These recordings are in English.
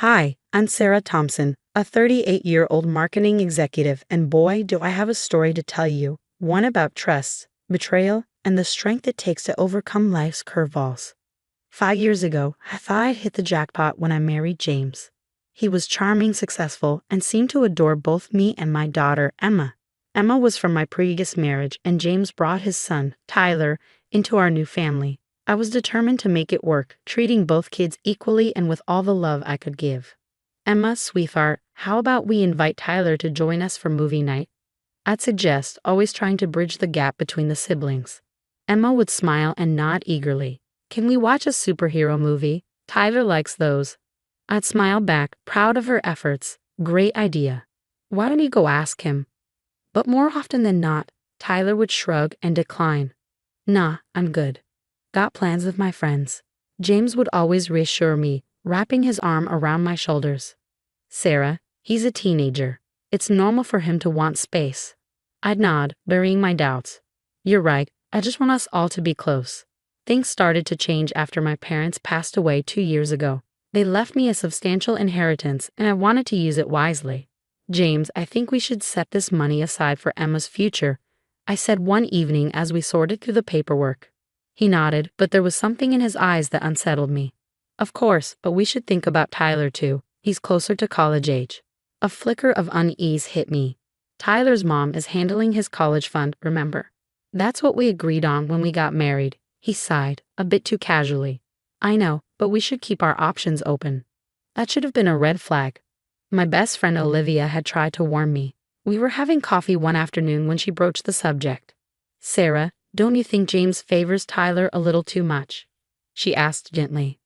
Hi, I'm Sarah Thompson, a 38-year-old marketing executive, and boy, do I have a story to tell you. One about trust, betrayal, and the strength it takes to overcome life's curveballs. 5 years ago, I thought I'd hit the jackpot when I married James. He was charming, successful, and seemed to adore both me and my daughter, Emma. Emma was from my previous marriage, and James brought his son, Tyler, into our new family. I was determined to make it work, treating both kids equally and with all the love I could give. Emma, sweetheart, how about we invite Tyler to join us for movie night? I'd suggest, always trying to bridge the gap between the siblings. Emma would smile and nod eagerly. Can we watch a superhero movie? Tyler likes those. I'd smile back, proud of her efforts. Great idea. Why don't you go ask him? But more often than not, Tyler would shrug and decline. Nah, I'm good. Got plans with my friends. James would always reassure me, wrapping his arm around my shoulders. Sarah, he's a teenager. It's normal for him to want space. I'd nod, burying my doubts. You're right, I just want us all to be close. Things started to change after my parents passed away 2 years ago. They left me a substantial inheritance, and I wanted to use it wisely. James, I think we should set this money aside for Emma's future, I said one evening as we sorted through the paperwork. He nodded, but there was something in his eyes that unsettled me. Of course, but we should think about Tyler too. He's closer to college age. A flicker of unease hit me. Tyler's mom is handling his college fund, remember? That's what we agreed on when we got married. He sighed, a bit too casually. I know, but we should keep our options open. That should have been a red flag. My best friend Olivia had tried to warn me. We were having coffee one afternoon when she broached the subject. Sarah, don't you think James favors Tyler a little too much? She asked gently.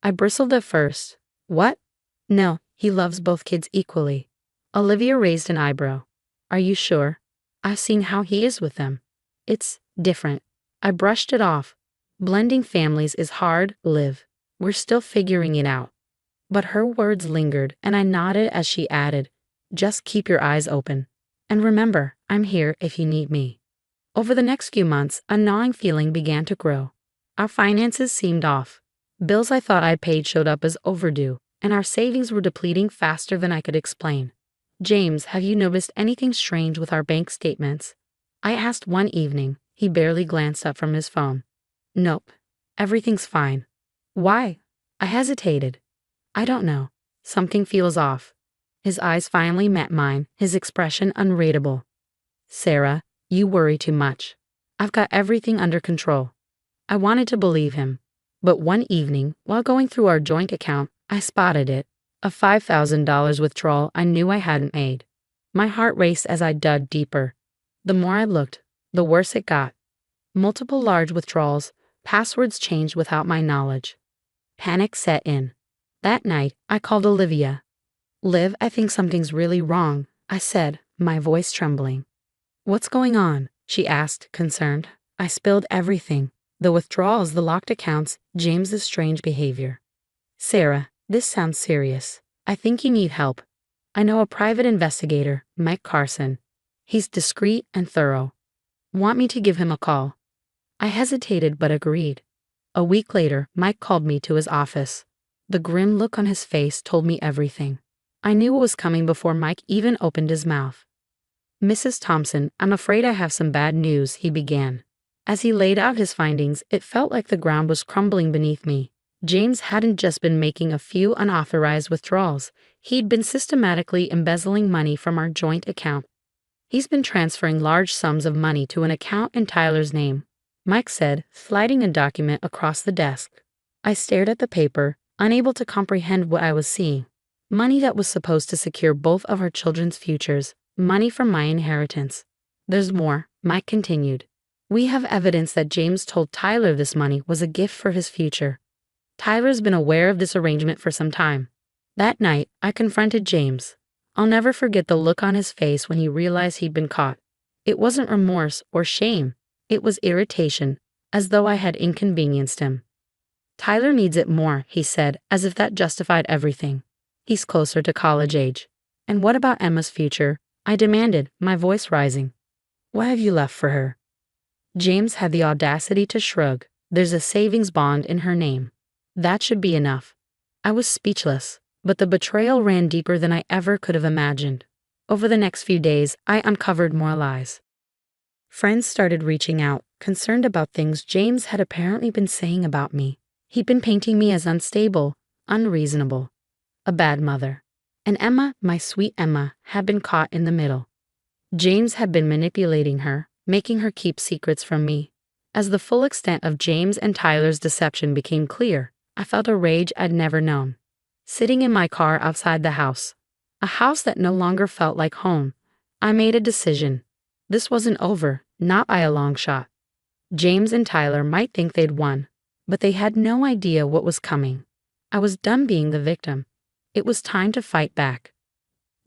I bristled at first. What? No, he loves both kids equally. Olivia raised an eyebrow. Are you sure? I've seen how he is with them. It's different. I brushed it off. Blending families is hard, Liv. We're still figuring it out. But her words lingered, and I nodded as she added, just keep your eyes open. And remember, I'm here if you need me. Over the next few months, a gnawing feeling began to grow. Our finances seemed off. Bills I thought I'd paid showed up as overdue, and our savings were depleting faster than I could explain. James, have you noticed anything strange with our bank statements? I asked one evening. He barely glanced up from his phone. Nope. Everything's fine. Why? I hesitated. I don't know. Something feels off. His eyes finally met mine, his expression unreadable. Sarah, you worry too much. I've got everything under control. I wanted to believe him. But one evening, while going through our joint account, I spotted it. A $5,000 withdrawal I knew I hadn't made. My heart raced as I dug deeper. The more I looked, the worse it got. Multiple large withdrawals, passwords changed without my knowledge. Panic set in. That night, I called Olivia. Liv, I think something's really wrong, I said, my voice trembling. What's going on? She asked, concerned. I spilled everything. The withdrawals, the locked accounts, James's strange behavior. Sarah, this sounds serious. I think you need help. I know a private investigator, Mike Carson. He's discreet and thorough. Want me to give him a call? I hesitated but agreed. A week later, Mike called me to his office. The grim look on his face told me everything. I knew what was coming before Mike even opened his mouth. Mrs. Thompson, I'm afraid I have some bad news, he began. As he laid out his findings, it felt like the ground was crumbling beneath me. James hadn't just been making a few unauthorized withdrawals. He'd been systematically embezzling money from our joint account. He's been transferring large sums of money to an account in Tyler's name, Mike said, sliding a document across the desk. I stared at the paper, unable to comprehend what I was seeing. Money that was supposed to secure both of our children's futures, money from my inheritance. There's more, Mike continued. We have evidence that James told Tyler this money was a gift for his future. Tyler's been aware of this arrangement for some time. That night, I confronted James. I'll never forget the look on his face when he realized he'd been caught. It wasn't remorse or shame. It was irritation, as though I had inconvenienced him. Tyler needs it more, he said, as if that justified everything. He's closer to college age. And what about Emma's future? I demanded, my voice rising. What have you left for her? James had the audacity to shrug. There's a savings bond in her name. That should be enough. I was speechless. But the betrayal ran deeper than I ever could have imagined. Over the next few days, I uncovered more lies. Friends started reaching out, concerned about things James had apparently been saying about me. He'd been painting me as unstable, unreasonable, a bad mother. And Emma, my sweet Emma, had been caught in the middle. James had been manipulating her, making her keep secrets from me. As the full extent of James and Tyler's deception became clear, I felt a rage I'd never known. Sitting in my car outside the house, a house that no longer felt like home, I made a decision. This wasn't over, not by a long shot. James and Tyler might think they'd won, but they had no idea what was coming. I was done being the victim. It was time to fight back.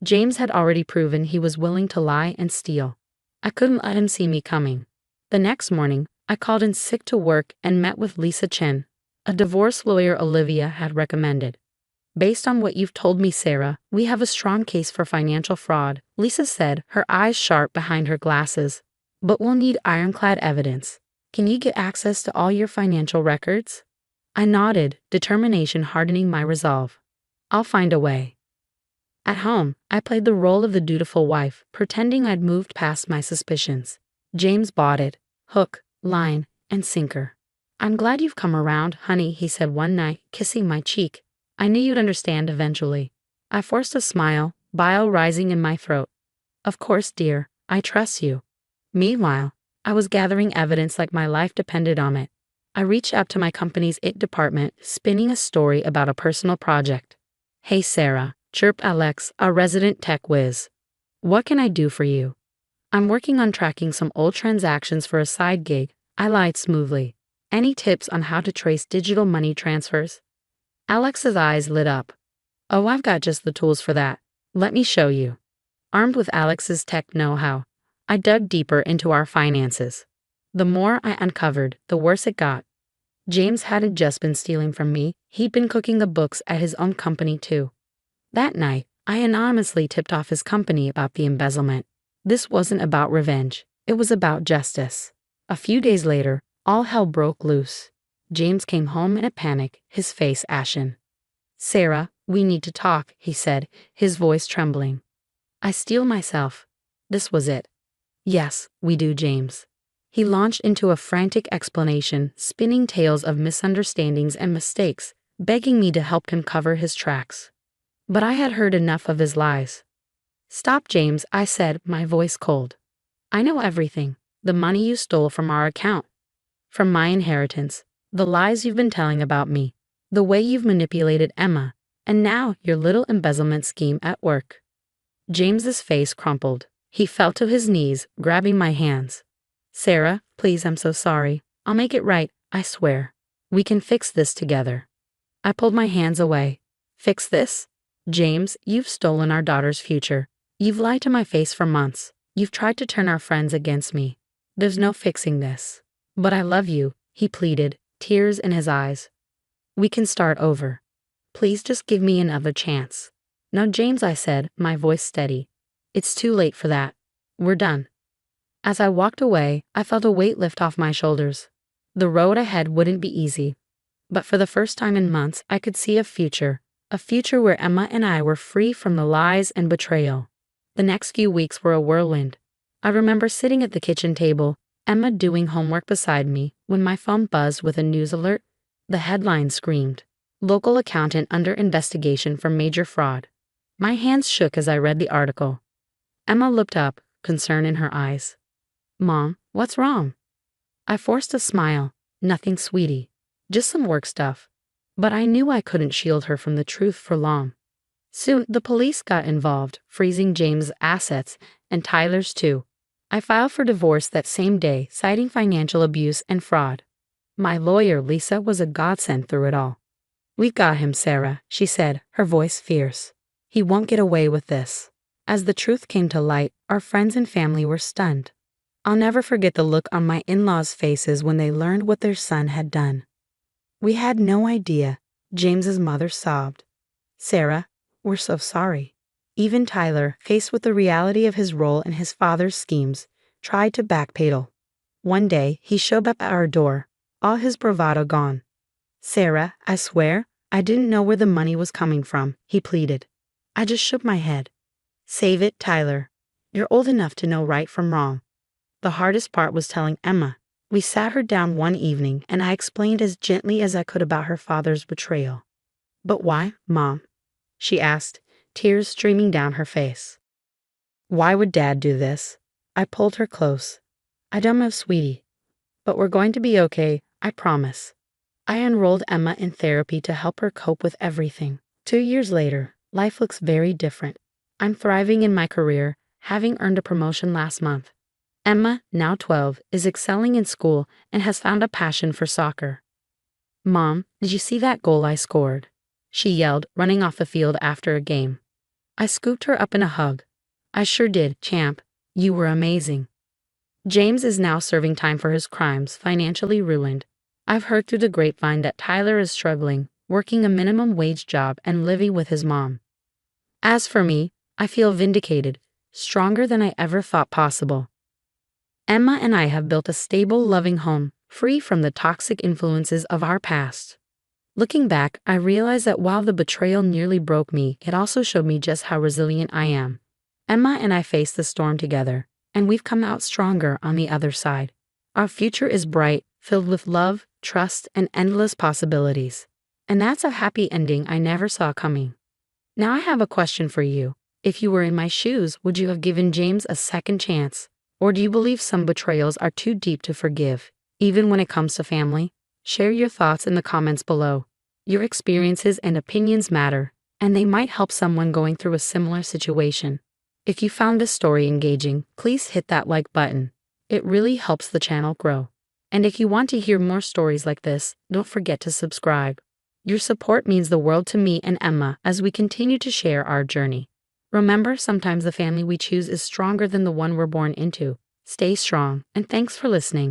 James had already proven he was willing to lie and steal. I couldn't let him see me coming. The next morning, I called in sick to work and met with Lisa Chen, a divorce lawyer Olivia had recommended. Based on what you've told me, Sarah, we have a strong case for financial fraud, Lisa said, her eyes sharp behind her glasses. But we'll need ironclad evidence. Can you get access to all your financial records? I nodded, determination hardening my resolve. I'll find a way. At home, I played the role of the dutiful wife, pretending I'd moved past my suspicions. James bought it, hook, line, and sinker. I'm glad you've come around, honey, he said one night, kissing my cheek. I knew you'd understand eventually. I forced a smile, bile rising in my throat. Of course, dear, I trust you. Meanwhile, I was gathering evidence like my life depended on it. I reached out to my company's IT department, spinning a story about a personal project. Hey Sarah, chirped Alex, a resident tech whiz. What can I do for you? I'm working on tracking some old transactions for a side gig, I lied smoothly. Any tips on how to trace digital money transfers? Alex's eyes lit up. Oh, I've got just the tools for that. Let me show you. Armed with Alex's tech know-how, I dug deeper into our finances. The more I uncovered, the worse it got. James hadn't just been stealing from me, he'd been cooking the books at his own company too. That night, I anonymously tipped off his company about the embezzlement. This wasn't about revenge, it was about justice. A few days later, all hell broke loose. James came home in a panic, his face ashen. Sarah, we need to talk, he said, his voice trembling. I steel myself. This was it. Yes, we do, James. He launched into a frantic explanation, spinning tales of misunderstandings and mistakes, begging me to help him cover his tracks. But I had heard enough of his lies. Stop, James, I said, my voice cold. I know everything. The money you stole from our account. From my inheritance. The lies you've been telling about me. The way you've manipulated Emma. And now your little embezzlement scheme at work. James's face crumpled. He fell to his knees, grabbing my hands. Sarah, please, I'm so sorry. I'll make it right, I swear. We can fix this together. I pulled my hands away. Fix this? James, you've stolen our daughter's future. You've lied to my face for months. You've tried to turn our friends against me. There's no fixing this. But I love you, he pleaded, tears in his eyes. We can start over. Please just give me another chance. No, James, I said, my voice steady. It's too late for that. We're done. As I walked away, I felt a weight lift off my shoulders. The road ahead wouldn't be easy. But for the first time in months, I could see a future where Emma and I were free from the lies and betrayal. The next few weeks were a whirlwind. I remember sitting at the kitchen table, Emma doing homework beside me, when my phone buzzed with a news alert. The headline screamed, "Local accountant under investigation for major fraud." My hands shook as I read the article. Emma looked up, concern in her eyes. Mom, what's wrong? I forced a smile. Nothing, sweetie. Just some work stuff. But I knew I couldn't shield her from the truth for long. Soon, the police got involved, freezing James' assets, and Tyler's too. I filed for divorce that same day, citing financial abuse and fraud. My lawyer, Lisa, was a godsend through it all. We've got him, Sarah, she said, her voice fierce. He won't get away with this. As the truth came to light, our friends and family were stunned. I'll never forget the look on my in-laws' faces when they learned what their son had done. We had no idea, James's mother sobbed. Sarah, we're so sorry. Even Tyler, faced with the reality of his role in his father's schemes, tried to backpedal. One day, he showed up at our door, all his bravado gone. Sarah, I swear, I didn't know where the money was coming from, he pleaded. I just shook my head. Save it, Tyler. You're old enough to know right from wrong. The hardest part was telling Emma. We sat her down one evening and I explained as gently as I could about her father's betrayal. But why, Mom? She asked, tears streaming down her face. Why would Dad do this? I pulled her close. I don't know, sweetie. But we're going to be okay, I promise. I enrolled Emma in therapy to help her cope with everything. 2 years later, life looks very different. I'm thriving in my career, having earned a promotion last month. Emma, now 12, is excelling in school and has found a passion for soccer. Mom, did you see that goal I scored? She yelled, running off the field after a game. I scooped her up in a hug. I sure did, champ. You were amazing. James is now serving time for his crimes, financially ruined. I've heard through the grapevine that Tyler is struggling, working a minimum wage job and living with his mom. As for me, I feel vindicated, stronger than I ever thought possible. Emma and I have built a stable, loving home, free from the toxic influences of our past. Looking back, I realize that while the betrayal nearly broke me, it also showed me just how resilient I am. Emma and I faced the storm together, and we've come out stronger on the other side. Our future is bright, filled with love, trust, and endless possibilities. And that's a happy ending I never saw coming. Now I have a question for you. If you were in my shoes, would you have given James a second chance? Or do you believe some betrayals are too deep to forgive, even when it comes to family? Share your thoughts in the comments below. Your experiences and opinions matter, and they might help someone going through a similar situation. If you found this story engaging, please hit that like button. It really helps the channel grow. And if you want to hear more stories like this, don't forget to subscribe. Your support means the world to me and Emma as we continue to share our journey. Remember, sometimes the family we choose is stronger than the one we're born into. Stay strong, and thanks for listening.